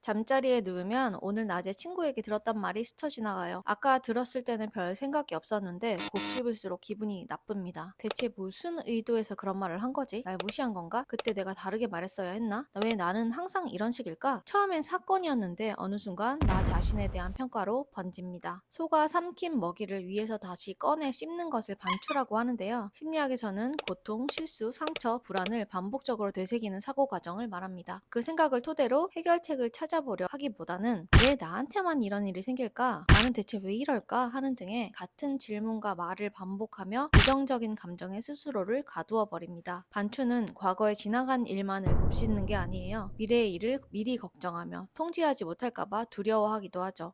잠자리에 누우면 오늘 낮에 친구에게 들었단 말이 스쳐 지나가요. 아까 들었을 때는 별 생각이 없었는데 곱씹을수록 기분이 나쁩니다. 대체 무슨 의도에서 그런 말을 한 거지? 날 무시한 건가? 그때 내가 다르게 말했어야 했나? 왜 나는 항상 이런 식일까? 처음엔 사건이었는데 어느 순간 나 자신에 대한 평가로 번집니다. 소가 삼킨 먹이를 위에서 다시 꺼내 씹는 것을 반추라고 하는데요. 심리학에서는 고통, 실수, 상처, 불안을 반복적으로 되새기는 사고 과정을 말합니다. 그 생각을 토대로 해결책을 찾아보려 하기보다는 왜 나한테만 이런 일이 생길까? 나는 대체 왜 이럴까? 하는 등의 같은 질문과 말을 반복하며 부정적인 감정에 스스로를 가두어 버립니다. 반추는 과거에 지나간 일만을 곱씹는 게 아니에요. 미래의 일을 미리 걱정하며 통제하지 못할까봐 두려워하기도 하죠.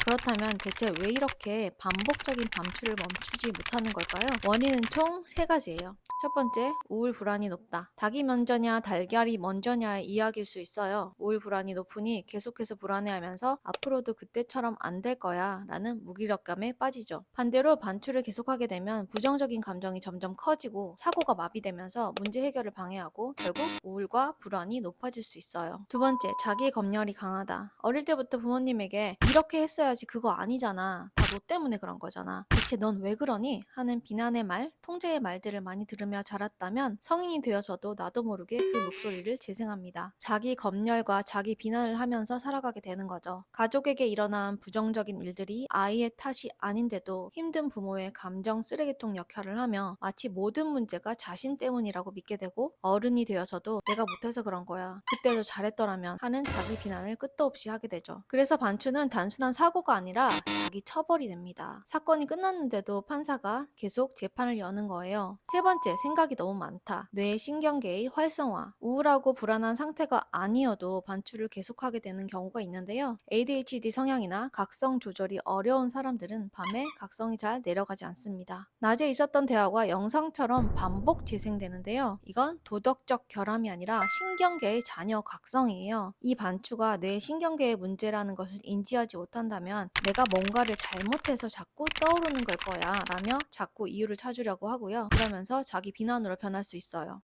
그렇다면 대체 왜 이렇게 반복적인 밤추를 멈추지 못하는 걸까요? 원인은 총 3가지예요. 첫 번째, 우울 불안이 높다. 닭이 먼저냐 달걀이 먼저냐의 이야기일 수 있어요. 우울 불안이 높으니 계속해서 불안해하면서 앞으로도 그때처럼 안 될 거야 라는 무기력감에 빠지죠. 반대로 반추를 계속하게 되면 부정적인 감정이 점점 커지고 사고가 마비되면서 문제 해결을 방해하고 결국 우울과 불안이 높아질 수 있어요. 두 번째, 자기 검열이 강하다. 어릴 때부터 부모님에게 이렇게 했어야지 그거 아니잖아. 다 너 때문에 그런 거잖아. 대체 넌 왜 그러니? 하는 비난의 말, 통제의 말들을 많이 들으며 자랐다면 성인이 되어서도 나도 모르게 그 목소리를 재생합니다. 자기 검열과 자기 비난을 하면서 살아가게 되는 거죠. 가족에게 일어난 부정적인 일들이 아이의 탓이 아닌데도 힘든 부모의 감정 쓰레기통 역할을 하며 마치 모든 문제가 자신 때문이라고 믿게 되고 어른이 되어서도 내가 못해서 그런 거야. 그때도 잘했더라면 하는 자기 비난을 끝도 없이 하게 되죠. 그래서 반추는 단순한 사고가 아니라 자기 처벌이 됩니다. 사건이 끝났는데도 판사가 계속 재판을 여는 거예요. 세 번째, 생각이 너무 많다. 뇌의 신경계의 활성화. 우울하고 불안한 상태가 아니어도 반추를 계속하게 되는 경우가 있는데요. ADHD 성향이나 각성 조절이 어려운 사람들은 밤에 각성이 잘 내려가지 않습니다. 낮에 있었던 대화가 영상처럼 반복 재생되는데요. 이건 도덕적 결함이 아니라 신경계의 잔여 각성이에요. 이 반추가 뇌 신경계의 문제라는 것을 인지하지 못한다면 내가 뭔가를 잘못해서 자꾸 떠오르는 걸 거야 라며 자꾸 이유를 찾으려고 하고요. 그러면서 자기 비난으로 변할 수 있어요.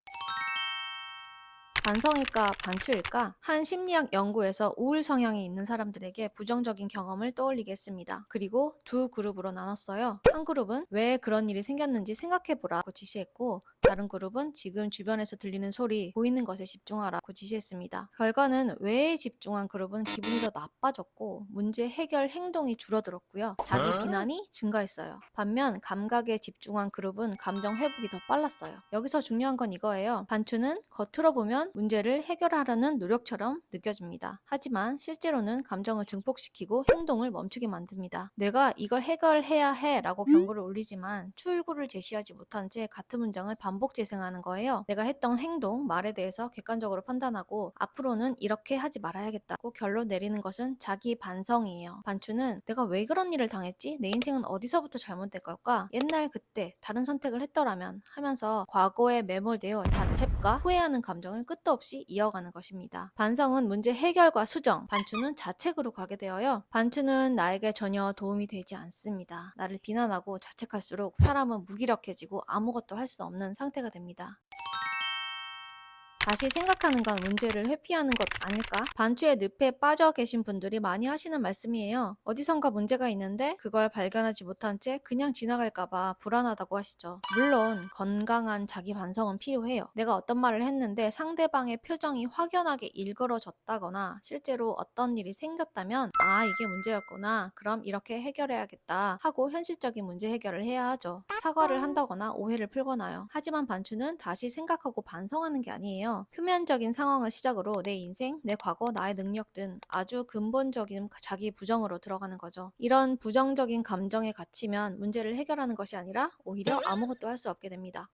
반성일까 반추일까? 한 심리학 연구에서 우울 성향이 있는 사람들에게 부정적인 경험을 떠올리게 했습니다. 그리고 두 그룹으로 나눴어요. 한 그룹은 왜 그런 일이 생겼는지 생각해보라고 지시했고 다른 그룹은 지금 주변에서 들리는 소리, 보이는 것에 집중하라고 지시했습니다. 결과는 왜에 집중한 그룹은 기분이 더 나빠졌고 문제 해결 행동이 줄어들었고요. 자기 비난이 증가했어요. 반면 감각에 집중한 그룹은 감정 회복이 더 빨랐어요. 여기서 중요한 건 이거예요. 반추는 겉으로 보면 문제를 해결하려는 노력처럼 느껴집니다. 하지만 실제로는 감정을 증폭시키고 행동을 멈추게 만듭니다. 내가 이걸 해결해야 해 라고 경고를 울리지만 출구를 제시하지 못한 채 같은 문장을 반복 재생하는 거예요. 내가 했던 행동, 말에 대해서 객관적으로 판단하고 앞으로는 이렇게 하지 말아야겠다고 결론 내리는 것은 자기 반성이에요. 반추는 내가 왜 그런 일을 당했지? 내 인생은 어디서부터 잘못된 걸까? 옛날 그때 다른 선택을 했더라면 하면서 과거에 매몰되어 자책과 후회하는 감정을 끝도 없이 이어가는 것입니다. 반성은 문제 해결과 수정, 반추는 자책으로 가게 되어요. 반추는 나에게 전혀 도움이 되지 않습니다. 나를 비난하고 자책할수록 사람은 무기력해지고 아무것도 할 수 없는 상태가 됩니다. 다시 생각하는 건 문제를 회피하는 것 아닐까? 반추의 늪에 빠져 계신 분들이 많이 하시는 말씀이에요. 어디선가 문제가 있는데 그걸 발견하지 못한 채 그냥 지나갈까봐 불안하다고 하시죠. 물론 건강한 자기 반성은 필요해요. 내가 어떤 말을 했는데 상대방의 표정이 확연하게 일그러졌다거나 실제로 어떤 일이 생겼다면 아 이게 문제였구나. 그럼 이렇게 해결해야겠다 하고 현실적인 문제 해결을 해야 하죠. 사과를 한다거나 오해를 풀거나요. 하지만 반추는 다시 생각하고 반성하는 게 아니에요. 표면적인 상황을 시작으로 내 인생, 내 과거, 나의 능력 등 아주 근본적인 자기 부정으로 들어가는 거죠. 이런 부정적인 감정에 갇히면 문제를 해결하는 것이 아니라 오히려 아무것도 할 수 없게 됩니다.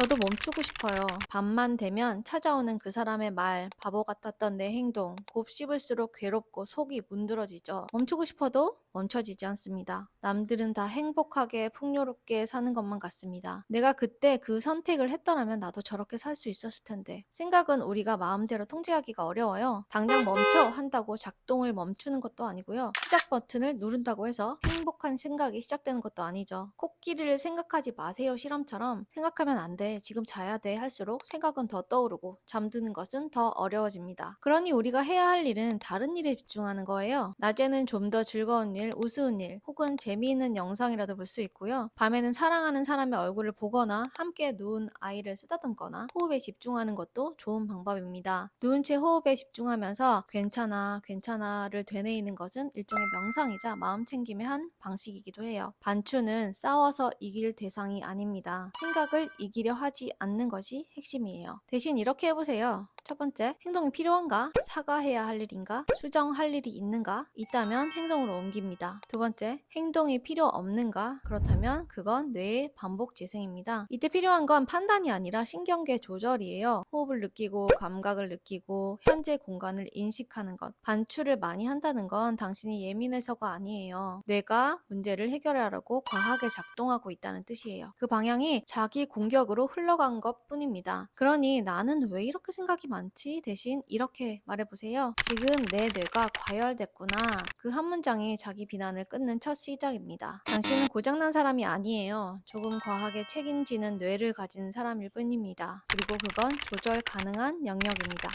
저도 멈추고 싶어요. 밤만 되면 찾아오는 그 사람의 말, 바보 같았던 내 행동, 곱씹을수록 괴롭고 속이 문드러지죠. 멈추고 싶어도 멈춰지지 않습니다. 남들은 다 행복하게 풍요롭게 사는 것만 같습니다. 내가 그때 그 선택을 했더라면 나도 저렇게 살 수 있었을 텐데. 생각은 우리가 마음대로 통제하기가 어려워요. 당장 멈춰 한다고 작동을 멈추는 것도 아니고요. 시작 버튼을 누른다고 해서 행복한 생각이 시작되는 것도 아니죠. 코끼리를 생각하지 마세요 실험처럼 생각하면 안 돼요. 돼, 지금 자야 돼 할수록 생각은 더 떠오르고 잠드는 것은 더 어려워집니다. 그러니 우리가 해야 할 일은 다른 일에 집중하는 거예요. 낮에는 좀 더 즐거운 일, 우스운 일, 혹은 재미있는 영상이라도 볼 수 있고요. 밤에는 사랑하는 사람의 얼굴을 보거나 함께 누운 아이를 쓰다듬거나 호흡에 집중하는 것도 좋은 방법입니다. 누운 채 호흡에 집중하면서 괜찮아, 괜찮아를 되뇌이는 것은 일종의 명상이자 마음 챙김의 한 방식이기도 해요. 반추는 싸워서 이길 대상이 아닙니다. 생각을 이기려 하지 않는 것이 핵심이에요. 대신 이렇게 해보세요. 첫 번째, 행동이 필요한가? 사과해야 할 일인가? 수정할 일이 있는가? 있다면 행동으로 옮깁니다. 두 번째, 행동이 필요 없는가? 그렇다면 그건 뇌의 반복 재생입니다. 이때 필요한 건 판단이 아니라 신경계 조절이에요. 호흡을 느끼고 감각을 느끼고 현재 공간을 인식하는 것. 반추를 많이 한다는 건 당신이 예민해서가 아니에요. 뇌가 문제를 해결하려고 과하게 작동하고 있다는 뜻이에요. 그 방향이 자기 공격으로 흘러간 것 뿐입니다. 그러니 나는 왜 이렇게 생각이 많지? 대신 이렇게 말해보세요. 지금 내 뇌가 과열됐구나. 그 한 문장이 자기 비난을 끊는 첫 시작입니다. 당신은 고장난 사람이 아니에요. 조금 과하게 책임지는 뇌를 가진 사람일 뿐입니다. 그리고 그건 조절 가능한 영역입니다.